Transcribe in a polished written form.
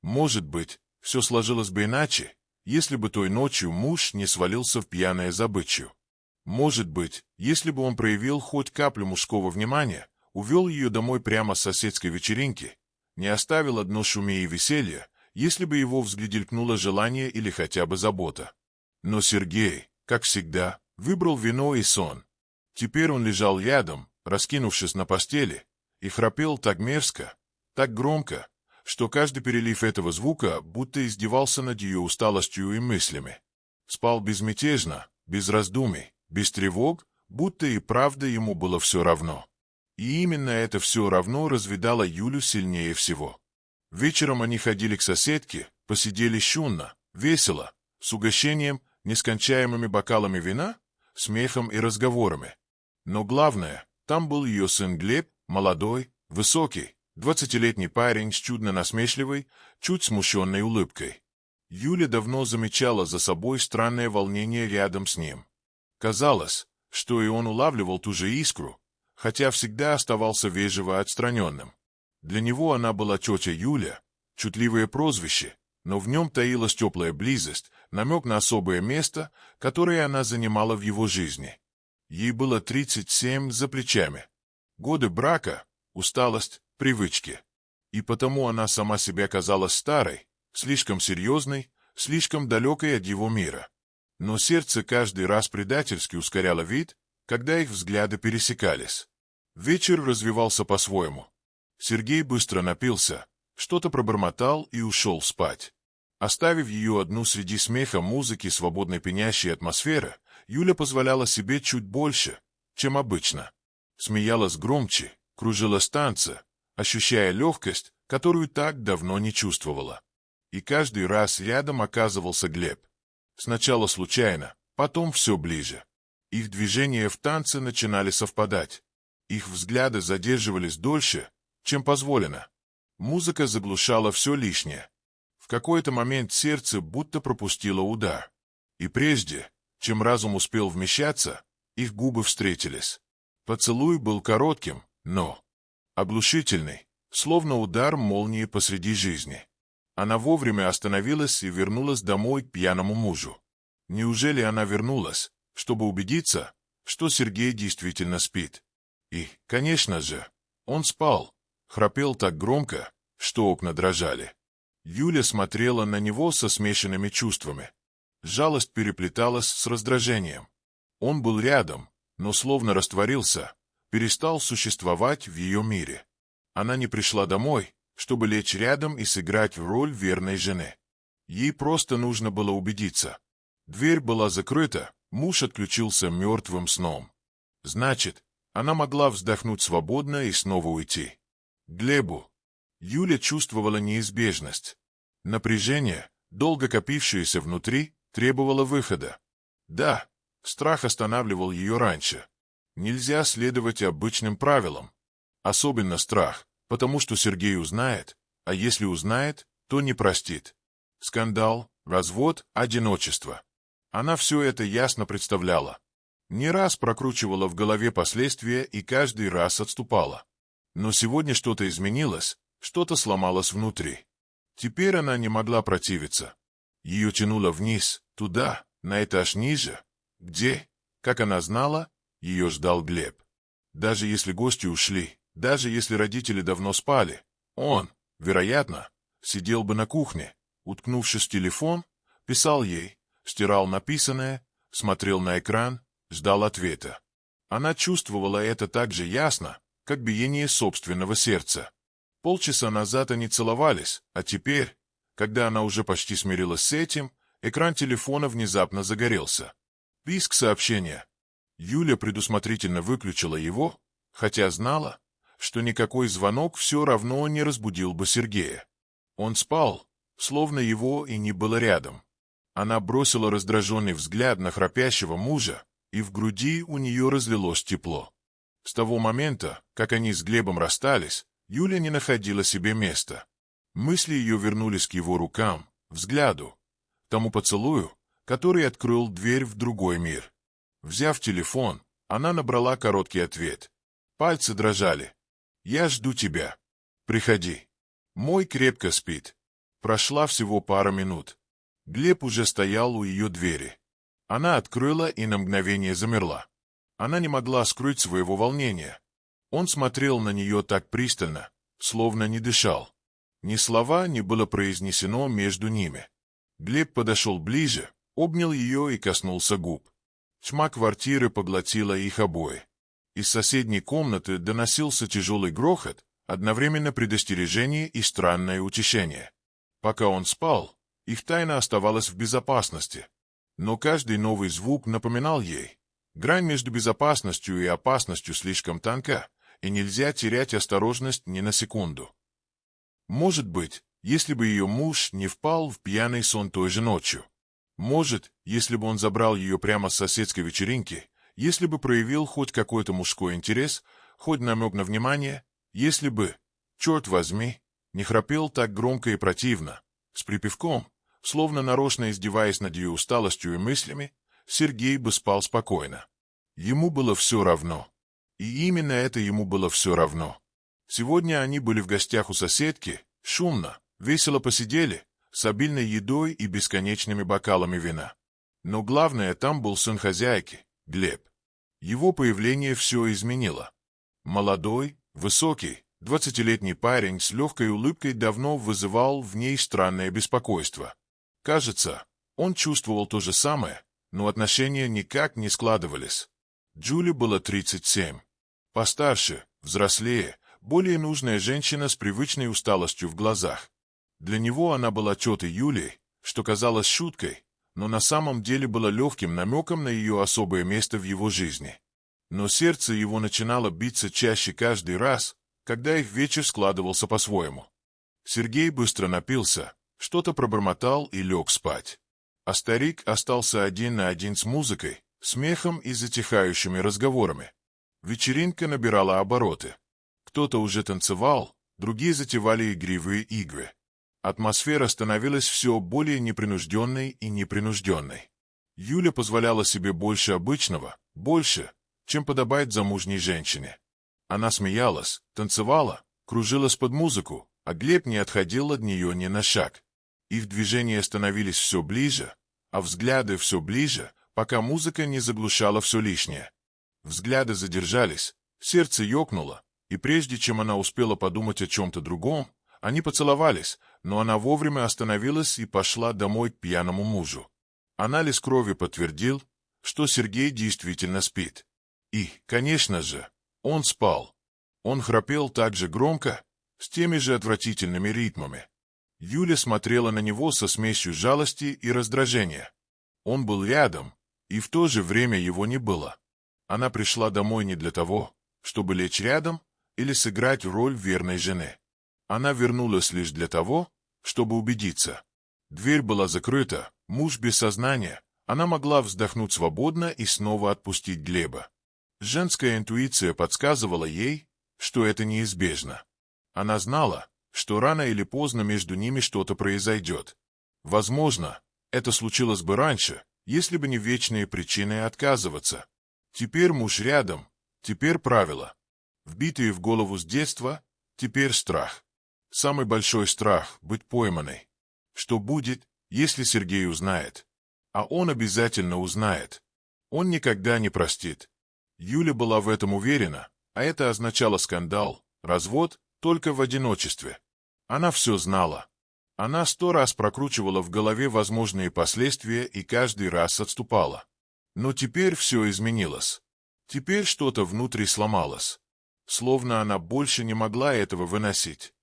Может быть, все сложилось бы иначе, если бы той ночью муж не свалился в пьяное забытье. Может быть, если бы он проявил хоть каплю мужского внимания, увел ее домой прямо с соседской вечеринки, не оставил одно шуме и веселье, если бы его взгляделькнуло желание или хотя бы забота. Но Сергей, как всегда, выбрал вино и сон. Теперь он лежал рядом, раскинувшись на постели, и храпел так мерзко, так громко, что каждый перелив этого звука будто издевался над ее усталостью и мыслями. Спал безмятежно, без раздумий, без тревог, будто и правда ему было все равно. И именно это все равно развидало Юлю сильнее всего. Вечером они ходили к соседке, посидели шумно, весело, с угощением, нескончаемыми бокалами вина, смехом и разговорами. Но главное, там был ее сын Глеб, молодой, высокий, 20-летний парень с чудно насмешливой, чуть смущенной улыбкой. Юля давно замечала за собой странное волнение рядом с ним. Казалось, что и он улавливал ту же искру, хотя всегда оставался вежливо отстраненным. Для него она была тетя Юля, чутливое прозвище, но в нем таилась теплая близость, намек на особое место, которое она занимала в его жизни. Ей было 37 за плечами. Годы брака, усталость, привычки. И потому она сама себя казалась старой, слишком серьезной, слишком далекой от его мира. Но сердце каждый раз предательски ускоряло вид, когда их взгляды пересекались. Вечер развивался по-своему. Сергей быстро напился, что-то пробормотал и ушел спать. Оставив ее одну среди смеха, музыки, свободной пенящей атмосферы, Юля позволяла себе чуть больше, чем обычно. Смеялась громче, кружилась в танце, ощущая легкость, которую так давно не чувствовала. И каждый раз рядом оказывался Глеб. Сначала случайно, потом все ближе. Их движения в танце начинали совпадать. Их взгляды задерживались дольше, чем позволено. Музыка заглушала все лишнее. В какой-то момент сердце будто пропустило удар. И прежде, чем разум успел вмещаться, их губы встретились. Поцелуй был коротким, но оглушительный, словно удар молнии посреди жизни. Она вовремя остановилась и вернулась домой к пьяному мужу. Неужели она вернулась, чтобы убедиться, что Сергей действительно спит? И, конечно же, он спал, храпел так громко, что окна дрожали. Юля смотрела на него со смешанными чувствами. Жалость переплеталась с раздражением. Он был рядом, но словно растворился, перестал существовать в ее мире. Она не пришла домой, чтобы лечь рядом и сыграть роль верной жены. Ей просто нужно было убедиться. Дверь была закрыта, муж отключился мертвым сном. Значит, она могла вздохнуть свободно и снова уйти. Глебу. Юля чувствовала неизбежность. Напряжение, долго копившееся внутри, требовало выхода. Да, страх останавливал ее раньше. Нельзя следовать обычным правилам. Особенно страх, потому что Сергей узнает, а если узнает, то не простит. Скандал, развод, одиночество. Она все это ясно представляла. Не раз прокручивала в голове последствия и каждый раз отступала. Но сегодня что-то изменилось, что-то сломалось внутри. Теперь она не могла противиться. Ее тянуло вниз, туда, на этаж ниже, где, как она знала, ее ждал Глеб. Даже если гости ушли, даже если родители давно спали, он, вероятно, сидел бы на кухне, уткнувшись в телефон, писал ей, стирал написанное, смотрел на экран, ждал ответа. Она чувствовала это так же ясно, как биение собственного сердца. Полчаса назад они целовались, а теперь, когда она уже почти смирилась с этим, экран телефона внезапно загорелся. Писк сообщения. Юля предусмотрительно выключила его, хотя знала, что никакой звонок все равно не разбудил бы Сергея. Он спал, словно его и не было рядом. Она бросила раздраженный взгляд на храпящего мужа, и в груди у нее разлилось тепло. С того момента, как они с Глебом расстались, Юля не находила себе места. Мысли ее вернулись к его рукам, взгляду, тому поцелую, который открыл дверь в другой мир. Взяв телефон, она набрала короткий ответ. Пальцы дрожали. «Я жду тебя. Приходи. Мой крепко спит. Прошла всего пара минут. Глеб уже стоял у ее двери. Она открыла и на мгновение замерла. Она не могла скрыть своего волнения. Он смотрел на нее так пристально, словно не дышал. Ни слова не было произнесено между ними. Глеб подошел ближе, обнял ее и коснулся губ. Тьма квартиры поглотила их обои. Из соседней комнаты доносился тяжелый грохот, одновременно предостережение и странное утешение. Пока он спал, их тайна оставалась в безопасности. Но каждый новый звук напоминал ей: грань между безопасностью и опасностью слишком тонка, и нельзя терять осторожность ни на секунду. Может быть, если бы ее муж не впал в пьяный сон той же ночью. Может, если бы он забрал ее прямо с соседской вечеринки, если бы проявил хоть какой-то мужской интерес, хоть намек на внимание, если бы, черт возьми, не храпел так громко и противно, с припевком, словно нарочно издеваясь над ее усталостью и мыслями, Сергей бы спал спокойно. Ему было все равно. И именно это ему было все равно. Сегодня они были в гостях у соседки, шумно, весело посидели, с обильной едой и бесконечными бокалами вина. Но главное, там был сын хозяйки, Глеб. Его появление все изменило. Молодой, высокий, 20-летний парень с легкой улыбкой давно вызывал в ней странное беспокойство. Кажется, он чувствовал то же самое, но отношения никак не складывались. Джули было 37. Постарше, взрослее, более нужная женщина с привычной усталостью в глазах. Для него она была тетой Юлей, что казалось шуткой, но на самом деле было легким намеком на ее особое место в его жизни. Но сердце его начинало биться чаще каждый раз, когда их вечер складывался по-своему. Сергей быстро напился, что-то пробормотал и лег спать. А старик остался один на один с музыкой, смехом и затихающими разговорами. Вечеринка набирала обороты. Кто-то уже танцевал, другие затевали игривые игры. Атмосфера становилась все более непринужденной и непринужденной. Юля позволяла себе больше обычного, больше, чем подобает замужней женщине. Она смеялась, танцевала, кружилась под музыку, а Глеб не отходил от нее ни на шаг. Их движения становились все ближе, а взгляды все ближе, пока музыка не заглушала все лишнее. Взгляды задержались, сердце ёкнуло, и прежде чем она успела подумать о чем-то другом, они поцеловались, но она вовремя остановилась и пошла домой к пьяному мужу. Анализ крови подтвердил, что Сергей действительно спит. И, конечно же, он спал. Он храпел так же громко, с теми же отвратительными ритмами. Юля смотрела на него со смесью жалости и раздражения. Он был рядом, и в то же время его не было. Она пришла домой не для того, чтобы лечь рядом или сыграть роль верной жены. Она вернулась лишь для того, чтобы убедиться. Дверь была закрыта, муж без сознания, она могла вздохнуть свободно и снова отпустить Глеба. Женская интуиция подсказывала ей, что это неизбежно. Она знала, что рано или поздно между ними что-то произойдет. Возможно, это случилось бы раньше, если бы не вечные причины отказываться. Теперь муж рядом, теперь правила. Вбитые в голову с детства, теперь страх. Самый большой страх — быть пойманной. Что будет, если Сергей узнает? А он обязательно узнает. Он никогда не простит. Юля была в этом уверена, а это означало скандал, развод, только в одиночестве. Она все знала. Она 100 раз прокручивала в голове возможные последствия и каждый раз отступала. Но теперь все изменилось. Теперь что-то внутри сломалось. Словно она больше не могла этого выносить.